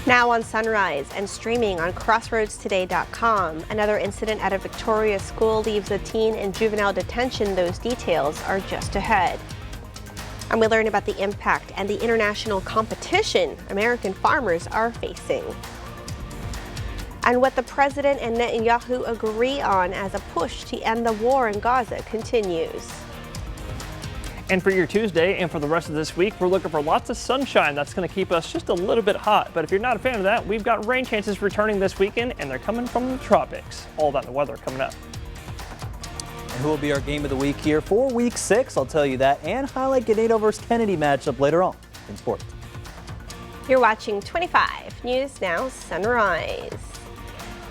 Now on Sunrise and streaming on crossroadstoday.com. Another incident at a Victoria school leaves a teen in juvenile detention. Those details are just ahead. And we learn about the impact and the international competition American farmers are facing. And what the president and Netanyahu agree on as a push to end the war in Gaza continues. And for your Tuesday and for the rest of this week, we're looking for lots of sunshine. That's going to keep us just a little bit hot. But if you're not a fan of that, we've got rain chances returning this weekend, and they're coming from the tropics. All about the weather coming up. And who will be our game of the week here for week 6? I'll tell you that, and highlight Ganado versus Kennedy matchup later on in sports. You're watching 25 News Now Sunrise.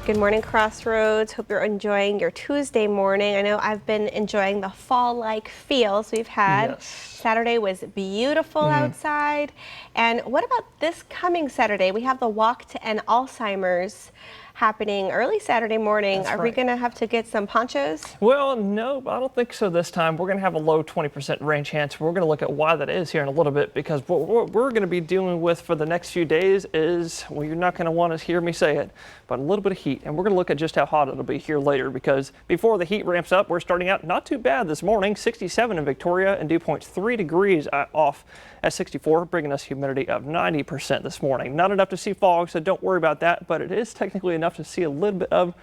Good morning, Crossroads. Hope you're enjoying your Tuesday morning. I know I've been enjoying the fall-like feels we've had. Yes. Saturday was beautiful outside. And what about this coming Saturday? We have the Walk to End Alzheimer's happening early Saturday morning. That's Are we right. going to have to get some ponchos? Well, no, I don't think so this time. We're going to have a low 20% rain chance. We're going to look at why that is here in a little bit, because what we're going to be dealing with for the next few days is, well, you're not going to want to hear me say it, but a little bit of heat. And we're going to look at just how hot it'll be here later, because before the heat ramps up, we're starting out not too bad this morning. 67 in Victoria and dew point's 3 degrees off at 64, bringing us humidity of 90% this morning. Not enough to see fog, so don't worry about that, but it is technically enough to see a little bit of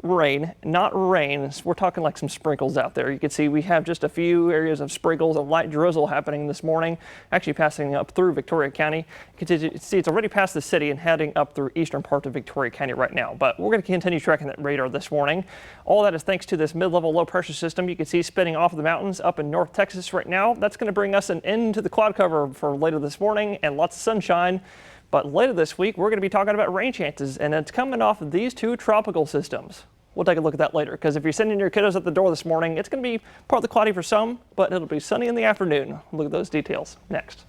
rain. Not rain, we're talking like some sprinkles out there. You can see we have just a few areas of sprinkles of light drizzle happening this morning, actually passing up through Victoria County. You can see it's already past the city and heading up through eastern part of Victoria County right now, but we're going to continue tracking that radar this morning. All that is thanks to this mid-level low pressure system you can see spinning off of the mountains up in North Texas right now. That's going to bring us an end to the cloud cover for later this morning and lots of sunshine. But later this week, we're going to be talking about rain chances, and it's coming off of these two tropical systems. We'll take a look at that later, because if you're sending your kiddos at the door this morning, it's going to be partly cloudy for some, but it'll be sunny in the afternoon. Look at those details next.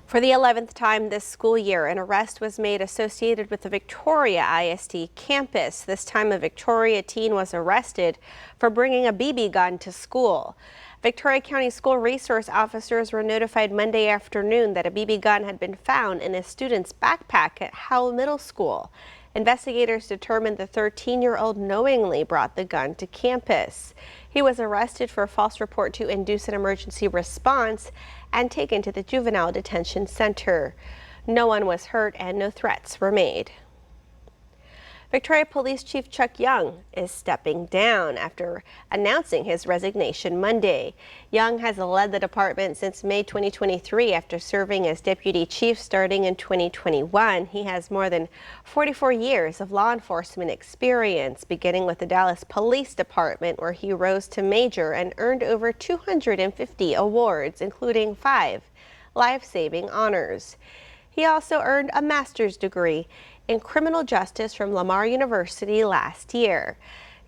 For the 11th time this school year, an arrest was made associated with the Victoria ISD campus. This time, a Victoria teen was arrested for bringing a BB gun to school. Victoria County School Resource Officers were notified Monday afternoon that a BB gun had been found in a student's backpack at Howell Middle School. Investigators determined the 13-year-old knowingly brought the gun to campus. He was arrested for a false report to induce an emergency response and taken to the Juvenile Detention Center. No one was hurt and no threats were made. Victoria Police Chief Chuck Young is stepping down after announcing his resignation Monday. Young has led the department since May 2023 after serving as deputy chief starting in 2021. He has more than 44 years of law enforcement experience, beginning with the Dallas Police Department, where he rose to major and earned over 250 awards, including 5 life-saving honors. He also earned a master's degree in criminal justice from Lamar University last year.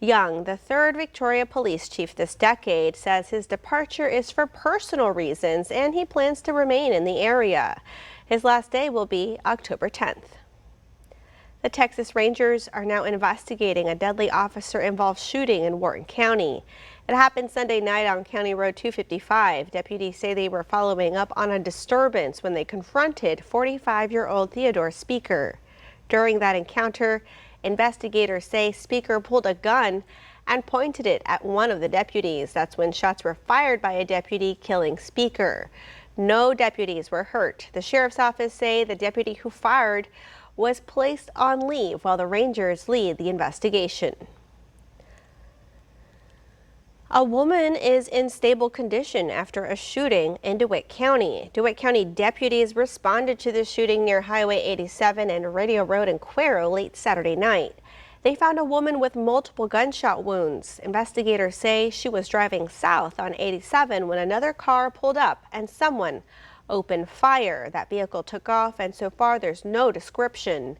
Young, the 3rd Victoria Police Chief this decade, says his departure is for personal reasons and he plans to remain in the area. His last day will be October 10th. The Texas Rangers are now investigating a deadly officer-involved shooting in Wharton County. It happened Sunday night on County Road 255. Deputies say they were following up on a disturbance when they confronted 45-year-old Theodore Speaker. During that encounter, investigators say Speaker pulled a gun and pointed it at one of the deputies. That's when shots were fired by a deputy, killing Speaker. No deputies were hurt. The sheriff's office say the deputy who fired was placed on leave while the Rangers lead the investigation. A woman is in stable condition after a shooting in DeWitt County. DeWitt County deputies responded to the shooting near Highway 87 and Radio Road in Cuero late Saturday night. They found a woman with multiple gunshot wounds. Investigators say she was driving south on 87 when another car pulled up and someone opened fire. That vehicle took off, and so far there's no description.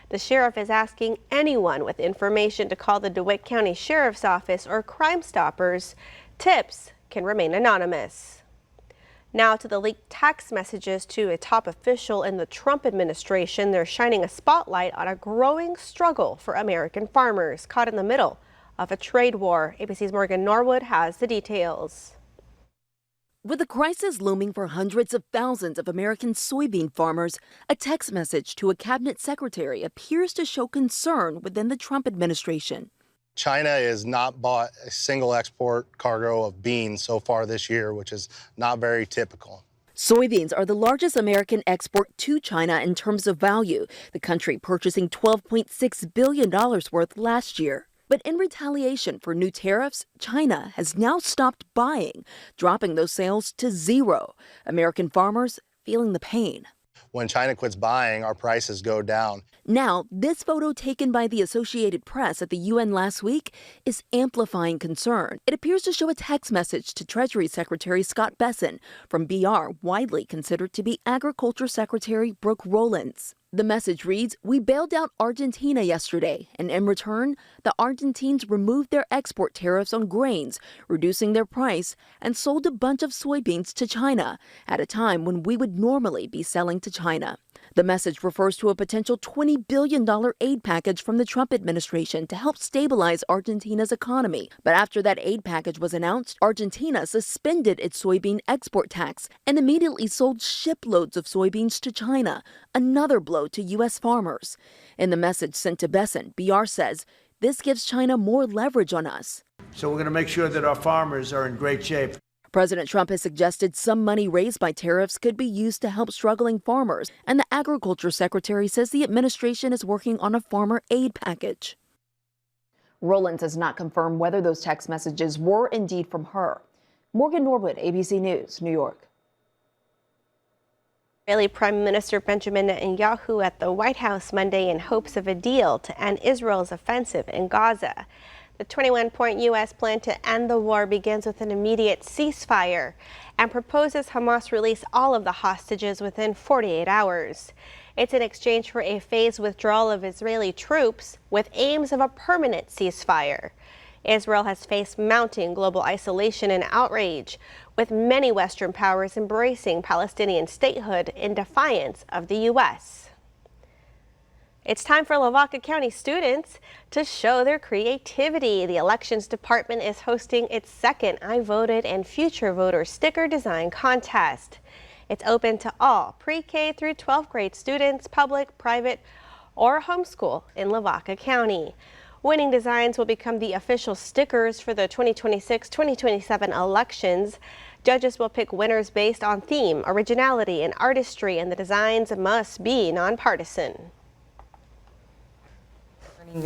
The sheriff is asking anyone with information to call the DeWitt County Sheriff's Office or Crime Stoppers. Tips can remain anonymous. Now to the leaked text messages to a top official in the Trump administration. They're shining a spotlight on a growing struggle for American farmers caught in the middle of a trade war. ABC's Morgan Norwood has the details. With the crisis looming for hundreds of thousands of American soybean farmers, a text message to a cabinet secretary appears to show concern within the Trump administration. China has not bought a single export cargo of beans so far this year, which is not very typical. Soybeans are the largest American export to China in terms of value, the country purchasing $12.6 billion worth last year. But in retaliation for new tariffs, China has now stopped buying, dropping those sales to zero. American farmers feeling the pain. When China quits buying, our prices go down. Now, this photo taken by the Associated Press at the UN last week is amplifying concern. It appears to show a text message to Treasury Secretary Scott Bessent from BR, widely considered to be Agriculture Secretary Brooke Rollins. The message reads, "We bailed out Argentina yesterday, and in return, the Argentines removed their export tariffs on grains, reducing their price, and sold a bunch of soybeans to China at a time when we would normally be selling to China." The message refers to a potential $20 billion aid package from the Trump administration to help stabilize Argentina's economy. But after that aid package was announced, Argentina suspended its soybean export tax and immediately sold shiploads of soybeans to China, another blow to U.S. farmers. In the message sent to Bessent, BR says, "This gives China more leverage on us." So we're going to make sure that our farmers are in great shape. President Trump has suggested some money raised by tariffs could be used to help struggling farmers, and the Agriculture Secretary says the administration is working on a farmer aid package. Rollins has not confirmed whether those text messages were indeed from her. Morgan Norwood, ABC News, New York. Israeli Prime Minister Benjamin Netanyahu at the White House Monday in hopes of a deal to end Israel's offensive in Gaza. The 21-point U.S. plan to end the war begins with an immediate ceasefire and proposes Hamas release all of the hostages within 48 hours. It's in exchange for a phased withdrawal of Israeli troops with aims of a permanent ceasefire. Israel has faced mounting global isolation and outrage, with many Western powers embracing Palestinian statehood in defiance of the U.S. It's time for Lavaca County students to show their creativity. The Elections Department is hosting its second I Voted and Future Voter sticker design contest. It's open to all pre-K through 12th grade students, public, private, or homeschool in Lavaca County. Winning designs will become the official stickers for the 2026-2027 elections. Judges will pick winners based on theme, originality, and artistry, and the designs must be nonpartisan.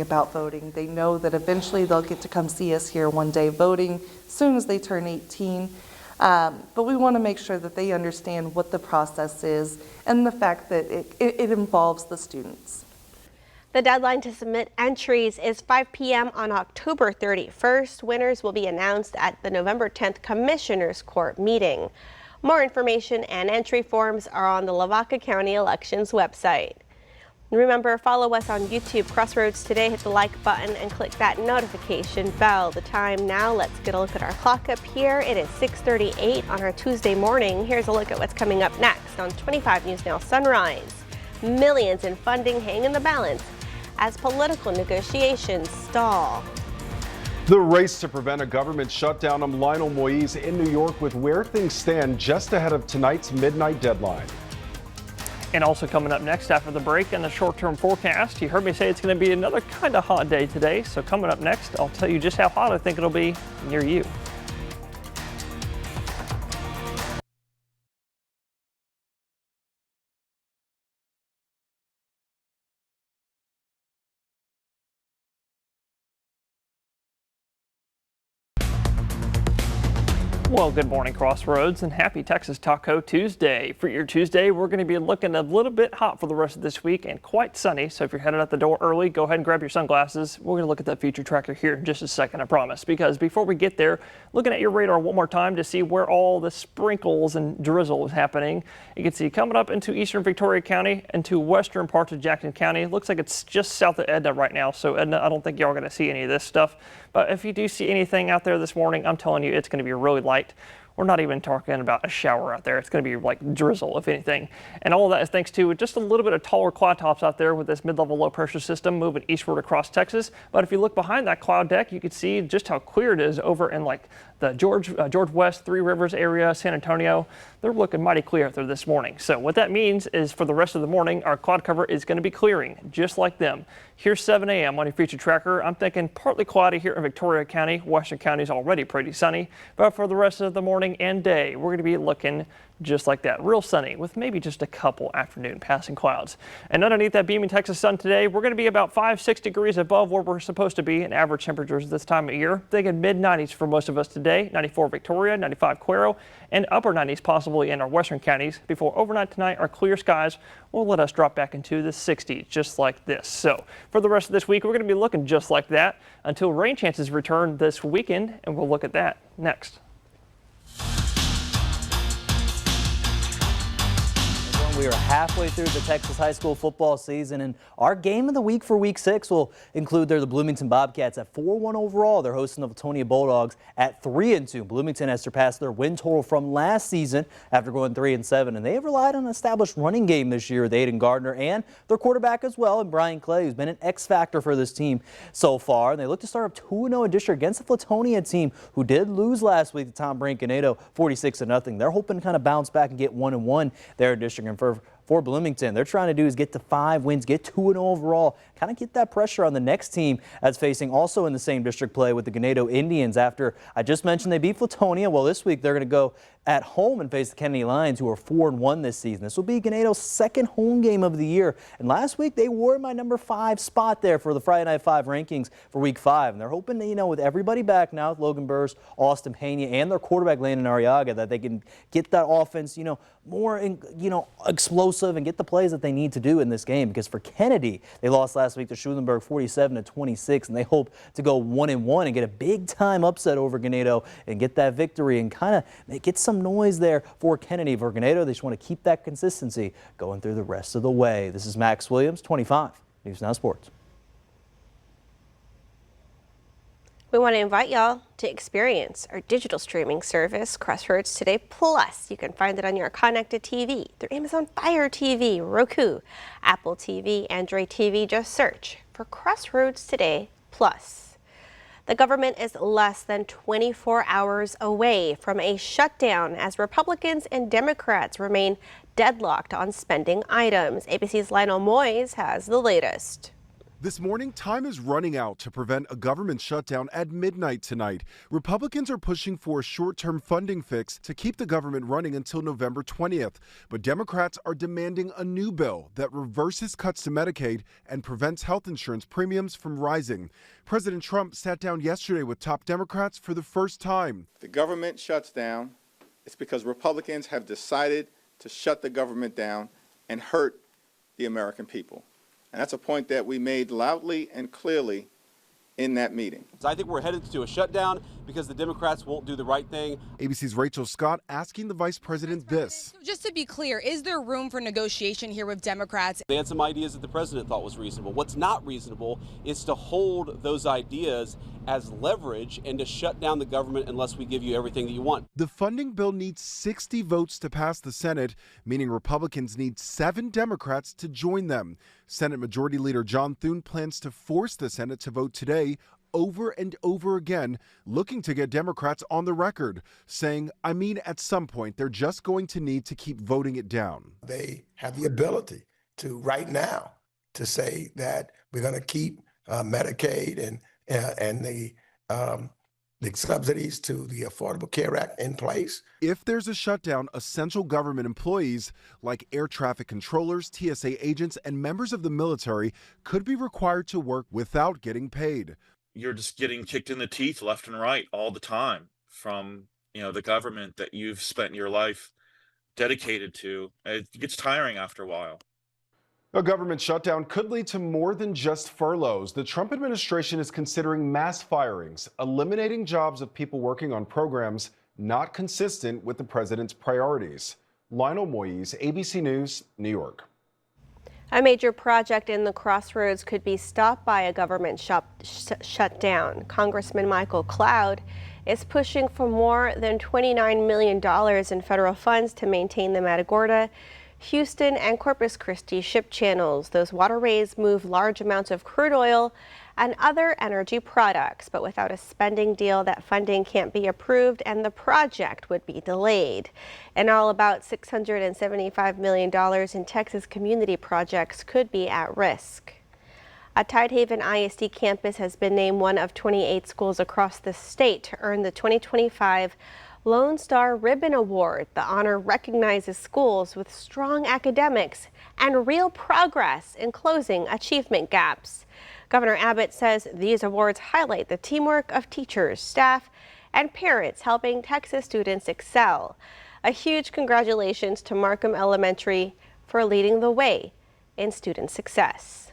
About voting. They know that eventually they'll get to come see us here one day voting as soon as they turn 18. But we want to make sure that they understand what the process is and the fact that it involves the students. The deadline to submit entries is 5 p.m. on October 31st. Winners will be announced at the November 10th Commissioners Court meeting. More information and entry forms are on the Lavaca County Elections website. Remember, follow us on YouTube, Crossroads Today. Hit the like button and click that notification bell. The time now, let's get a look at our clock up here. It is 6:38 on our Tuesday morning. Here's a look at what's coming up next on 25 News Now Sunrise. Millions in funding hang in the balance as political negotiations stall. The race to prevent a government shutdown. I'm Lionel Moise in New York with where things stand just ahead of tonight's midnight deadline. And also coming up next after the break and the short-term forecast, you heard me say it's going to be another kind of hot day today. So coming up next, I'll tell you just how hot I think it'll be near you. Well, good morning, Crossroads, and happy Texas Taco Tuesday. For your Tuesday, we're going to be looking a little bit hot for the rest of this week and quite sunny. So if you're headed out the door early, go ahead and grab your sunglasses. We're going to look at that future tracker here in just a second, I promise. Because before we get there, looking at your radar one more time to see where all the sprinkles and drizzle is happening. You can see coming up into eastern Victoria County, into western parts of Jackson County. It looks like it's just south of Edna right now. So Edna, I don't think y'all are going to see any of this stuff. But if you do see anything out there this morning, I'm telling you, it's going to be really light. We're not even talking about a shower out there. It's going to be like drizzle, if anything. And all of that is thanks to just a little bit of taller cloud tops out there with this mid-level low pressure system moving eastward across Texas. But if you look behind that cloud deck, you can see just how clear it is over in like The George West, Three Rivers area, San Antonio, they're looking mighty clear through this morning. So what that means is for the rest of the morning, our cloud cover is going to be clearing just like them. Here's 7 a.m. on your future tracker. I'm thinking partly cloudy here in Victoria County. Western County is already pretty sunny, but for the rest of the morning and day, we're going to be looking just like that, real sunny with maybe just a couple afternoon passing clouds. And underneath that beaming Texas sun today, we're going to be about 5-6 degrees above where we're supposed to be in average temperatures this time of year. Thinking mid-90s for most of us today, 94 Victoria, 95 Cuero, and upper 90s possibly in our western counties. Before overnight tonight, our clear skies will let us drop back into the 60s just like this. So for the rest of this week, we're going to be looking just like that until rain chances return this weekend, and we'll look at that next. We are halfway through the Texas high school football season, and our game of the week for week 6 will include the Bloomington Bobcats at 4-1 overall. They're hosting the Latonia Bulldogs at 3-2. Bloomington has surpassed their win total from last season after going 3-7, and they have relied on an established running game this year with Aiden Gardner and their quarterback as well, and Brian Clay, who's been an X factor for this team so far. And they look to start up 2-0 in district against the Latonia team, who did lose last week to Tom Branconado 46-0. They're hoping to kind of bounce back and get 1-1 there in district. And for Bloomington, they're trying to do is get to 5 wins, get 2-0 overall, kind of get that pressure on the next team that's facing also in the same district play with the Ganado Indians. After I just mentioned they beat Latonia, well, this week they're going to go at home and face the Kennedy Lions, who are 4-1 this season. This will be Ganado's second home game of the year. And last week they wore my number 5 spot there for the Friday Night 5 rankings for week 5. And they're hoping that, with everybody back now, with Logan Burrs, Austin Pena, and their quarterback Landon Arriaga, that they can get that offense, more, explosive and get the plays that they need to do in this game. Because for Kennedy, they lost last week to Schulenburg 47-26, and they hope to go 1-1 and get a big time upset over Ganado and get that victory and kind of get some noise there for Kennedy. For Ganado, they just want to keep that consistency going through the rest of the way. This is Max Williams, 25 News Now Sports. We want to invite y'all to experience our digital streaming service, Crossroads Today Plus. You can find it on your connected TV through Amazon Fire TV, Roku, Apple TV, Android TV. Just search for Crossroads Today Plus. The government is less than 24 hours away from a shutdown as Republicans and Democrats remain deadlocked on spending items. ABC's Lionel Moyes has the latest. This morning, time is running out to prevent a government shutdown at midnight tonight. Republicans are pushing for a short-term funding fix to keep the government running until November 20th. But Democrats are demanding a new bill that reverses cuts to Medicaid and prevents health insurance premiums from rising. President Trump sat down yesterday with top Democrats for the first time. If the government shuts down, it's because Republicans have decided to shut the government down and hurt the American people. And that's a point that we made loudly and clearly in that meeting. I think we're headed to a shutdown because the Democrats won't do the right thing. ABC's Rachel Scott asking the vice president this. So just to be clear, is there room for negotiation here with Democrats? They had some ideas that the president thought was reasonable. What's not reasonable is to hold those ideas as leverage and to shut down the government unless we give you everything that you want. The funding bill needs 60 votes to pass the Senate, meaning Republicans need 7 Democrats to join them. Senate Majority Leader John Thune plans to force the Senate to vote today over and over again, looking to get Democrats on the record, saying, at some point, they're just going to need to keep voting it down. They have the ability to, right now, to say that we're going to keep Medicaid and the subsidies to the Affordable Care Act in place. If there's a shutdown, essential government employees like air traffic controllers, TSA agents, and members of the military could be required to work without getting paid. You're just getting kicked in the teeth left and right all the time from, the government that you've spent your life dedicated to. It gets tiring after a while. A government shutdown could lead to more than just furloughs. The Trump administration is considering mass firings, eliminating jobs of people working on programs not consistent with the president's priorities. Lionel Moyes, ABC News, New York. A major project in the Crossroads could be stopped by a government shutdown. Congressman Michael Cloud is pushing for more than $29 million in federal funds to maintain the Matagorda Houston and Corpus Christi ship channels. Those waterways move large amounts of crude oil and other energy products, but without a spending deal, that funding can't be approved and the project would be delayed. In all, about $675 million in Texas community projects could be at risk. A Tidehaven ISD campus has been named one of 28 schools across the state to earn the 2025 Lone Star Ribbon Award. The honor recognizes schools with strong academics and real progress in closing achievement gaps. Governor Abbott says these awards highlight the teamwork of teachers, staff, and parents helping Texas students excel. A huge congratulations to Markham Elementary for leading the way in student success.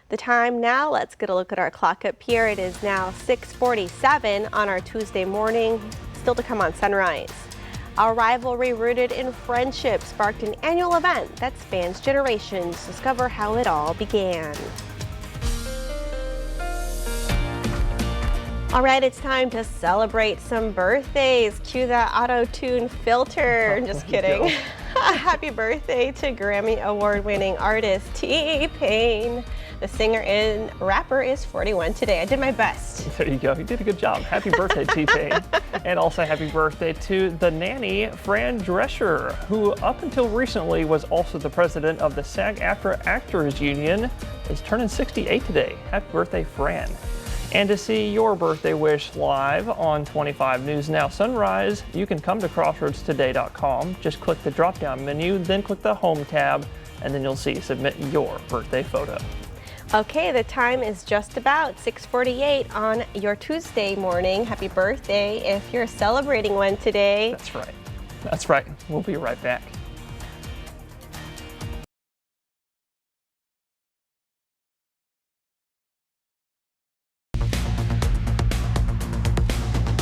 The time now, let's get a look at our clock up here. It is now 6:47 on our Tuesday morning. Still to come on Sunrise. Our rivalry rooted in friendship sparked an annual event that spans generations. Discover how it all began. All right, it's time to celebrate some birthdays. Cue the auto-tune filter. Just kidding. Happy birthday to Grammy Award-winning artist T-Pain. The singer and rapper is 41 today. I did my best. There you go. You did a good job. Happy birthday, T-Pain. And also happy birthday to the nanny, Fran Drescher, who up until recently was also the president of the SAG-AFTRA Actors Union, is turning 68 today. Happy birthday, Fran. And to see your birthday wish live on 25 News Now Sunrise, you can come to crossroadstoday.com. Just click the drop-down menu, then click the Home tab, and then you'll see Submit Your Birthday Photo. Okay, the time is just about 6:48 on your Tuesday morning. Happy birthday if you're celebrating one today. That's right. That's right. We'll be right back.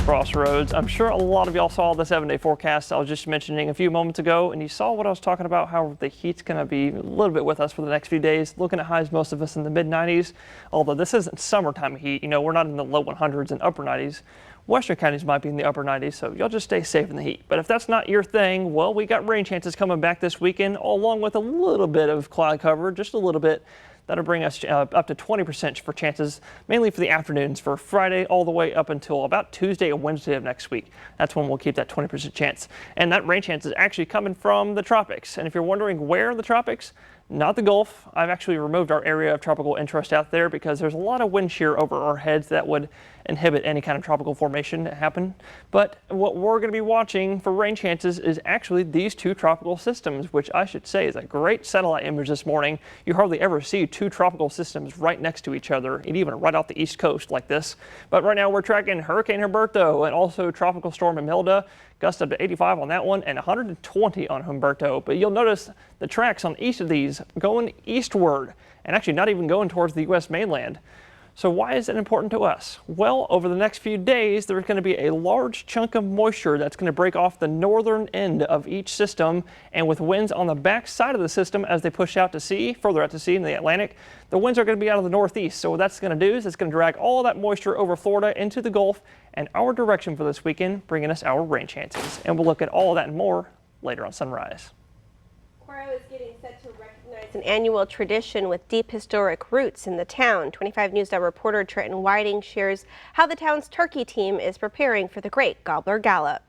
Crossroads. I'm sure a lot of y'all saw the 7-day forecast I was just mentioning a few moments ago, and you saw what I was talking about, how the heat's going to be a little bit with us for the next few days. Looking at highs, most of us in the mid-90s, although this isn't summertime heat. You know, we're not in the low 100s and upper 90s. Western counties might be in the upper 90s, so y'all just stay safe in the heat. But if that's not your thing, well, we got rain chances coming back this weekend, along with a little bit of cloud cover, just a little bit. That'll bring us up to 20% for chances, mainly for the afternoons for Friday all the way up until about Tuesday or Wednesday of next week. That's when we'll keep that 20% chance. And that rain chance is actually coming from the tropics. And if you're wondering where in the tropics, not the Gulf. I've actually removed our area of tropical interest out there because there's a lot of wind shear over our heads that would inhibit any kind of tropical formation to happen. But what we're going to be watching for rain chances is actually these two tropical systems, which I should say is a great satellite image this morning. You hardly ever see two tropical systems right next to each other, and even right off the east coast like this. But right now we're tracking Hurricane Humberto and also Tropical Storm Imelda. Gust up to 85 on that one and 120 on Humberto. But you'll notice the tracks on each of these going eastward and actually not even going towards the U.S. mainland. So why is it important to us? Well, over the next few days, there's going to be a large chunk of moisture that's going to break off the northern end of each system, and with winds on the back side of the system as they push out to sea, further out to sea in the Atlantic, the winds are going to be out of the northeast. So what that's going to do is it's going to drag all that moisture over Florida into the Gulf and our direction for this weekend, bringing us our rain chances. And we'll look at all of that and more later on Sunrise. Cuero is getting set to recognize an annual tradition with deep historic roots in the town. 25 News Now reporter Trenton Whiting shares how the town's turkey team is preparing for the Great Gobbler Gallop.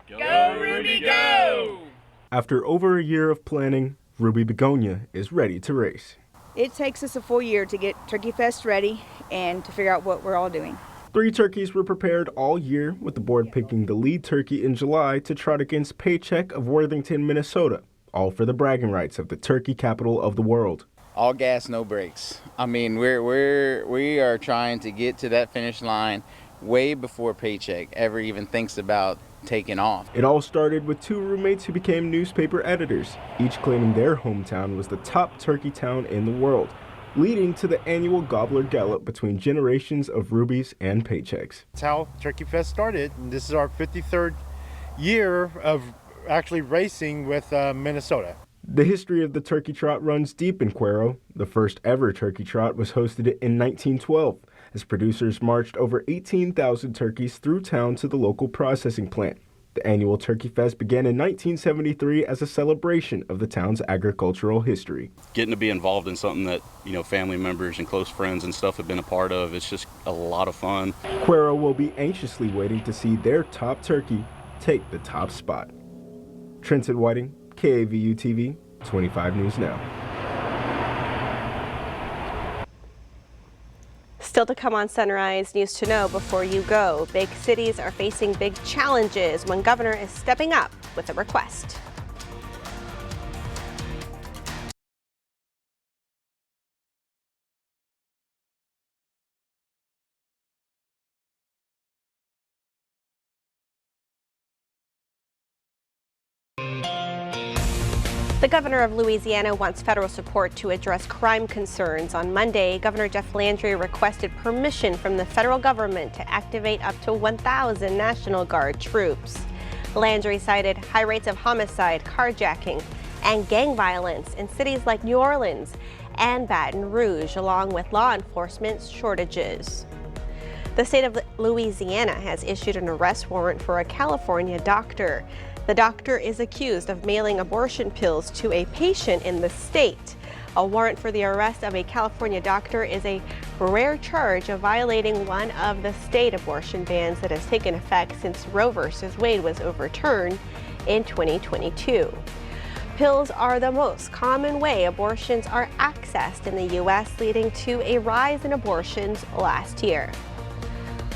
Go, Ruby, go! After over a year of planning, Ruby Begonia is ready to race. It takes us a full year to get Turkey Fest ready and to figure out what we're all doing. 3 turkeys were prepared all year, with the board picking the lead turkey in July to trot against Paycheck of Worthington, Minnesota, all for the bragging rights of the turkey capital of the world. All gas, no brakes. I mean, we are trying to get to that finish line way before Paycheck ever even thinks about taking off. It all started with 2 roommates who became newspaper editors, each claiming their hometown was the top turkey town in the world, leading to the annual Gobbler Gallop between generations of Rubies and Paychecks. That's how Turkey Fest started. And this is our 53rd year of actually racing with Minnesota. The history of the turkey trot runs deep in Cuero. The first ever turkey trot was hosted in 1912, as producers marched over 18,000 turkeys through town to the local processing plant. The annual Turkey Fest began in 1973 as a celebration of the town's agricultural history. Getting to be involved in something that, family members and close friends and stuff have been a part of, it's just a lot of fun. Cuero will be anxiously waiting to see their top turkey take the top spot. Trenton Whiting, KAVU TV, 25 News Now. Still to come on Sunrise, news to know before you go. Big cities are facing big challenges. One governor is stepping up with a request. The governor of Louisiana wants federal support to address crime concerns. On Monday, Governor Jeff Landry requested permission from the federal government to activate up to 1,000 National Guard troops. Landry cited high rates of homicide, carjacking, and gang violence in cities like New Orleans and Baton Rouge, along with law enforcement shortages. The state of Louisiana has issued an arrest warrant for a California doctor. The doctor is accused of mailing abortion pills to a patient in the state. A warrant for the arrest of a California doctor is a rare charge of violating one of the state abortion bans that has taken effect since Roe v. Wade was overturned in 2022. Pills are the most common way abortions are accessed in the U.S., leading to a rise in abortions last year.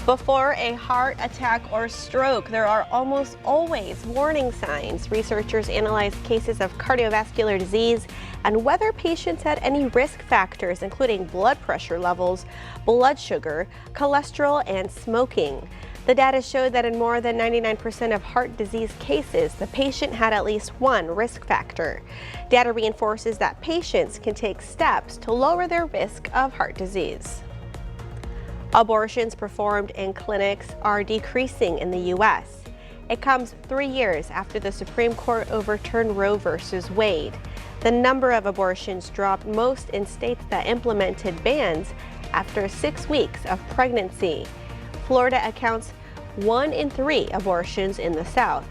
Before a heart attack or stroke, there are almost always warning signs. Researchers analyzed cases of cardiovascular disease and whether patients had any risk factors, including blood pressure levels, blood sugar, cholesterol, and smoking. The data showed that in more than 99% of heart disease cases, the patient had at least one risk factor. Data reinforces that patients can take steps to lower their risk of heart disease. Abortions performed in clinics are decreasing in the U.S. It comes 3 years after the Supreme Court overturned Roe v. Wade. The number of abortions dropped most in states that implemented bans after 6 weeks of pregnancy. Florida accounts 1 in 3 abortions in the South.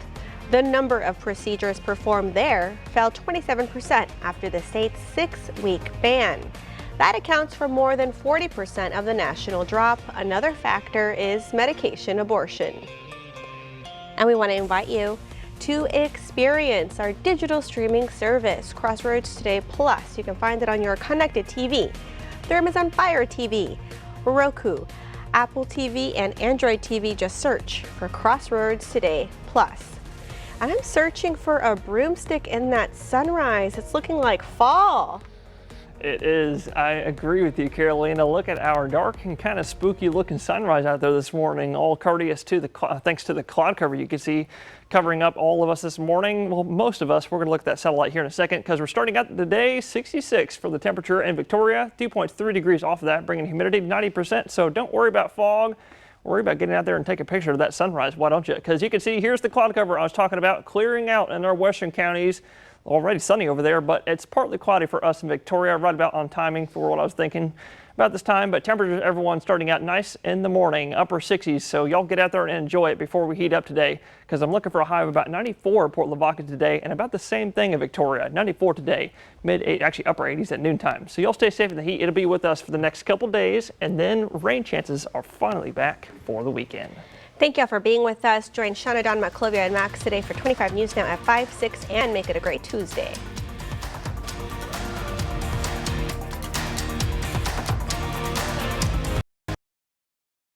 The number of procedures performed there fell 27% after the state's 6-week ban. That accounts for more than 40% of the national drop. Another factor is medication abortion. And we want to invite you to experience our digital streaming service, Crossroads Today Plus. You can find it on your connected TV, through Amazon Fire TV, Roku, Apple TV, and Android TV. Just search for Crossroads Today Plus. And I'm searching for a broomstick in that sunrise. It's looking like fall. It is. I agree with you, Carolina. Look at our dark and kind of spooky looking sunrise out there this morning, all courteous to thanks to the cloud cover you can see covering up all of us this morning. Well, most of us. We're going to look at that satellite here in a second because we're starting out the day 66 for the temperature in Victoria, 2.3 degrees off of that, bringing humidity 90%. So don't worry about fog. Worry about getting out there and take a picture of that sunrise. Why don't you? Because you can see here's the cloud cover I was talking about, clearing out in our western counties. Already sunny over there, but it's partly cloudy for us in Victoria, right about on timing for what I was thinking about this time. But temperatures, everyone, starting out nice in the morning, upper 60s. So y'all get out there and enjoy it before we heat up today, because I'm looking for a high of about 94 at Port Lavaca today, and about the same thing in Victoria, 94 today, actually upper 80s at noontime. So y'all stay safe in the heat. It'll be with us for the next couple days, and then rain chances are finally back for the weekend. Thank y'all for being with us. Join Shauna, Don, Maclovia, and Max today for 25 News Now at 5, 6, and make it a great Tuesday.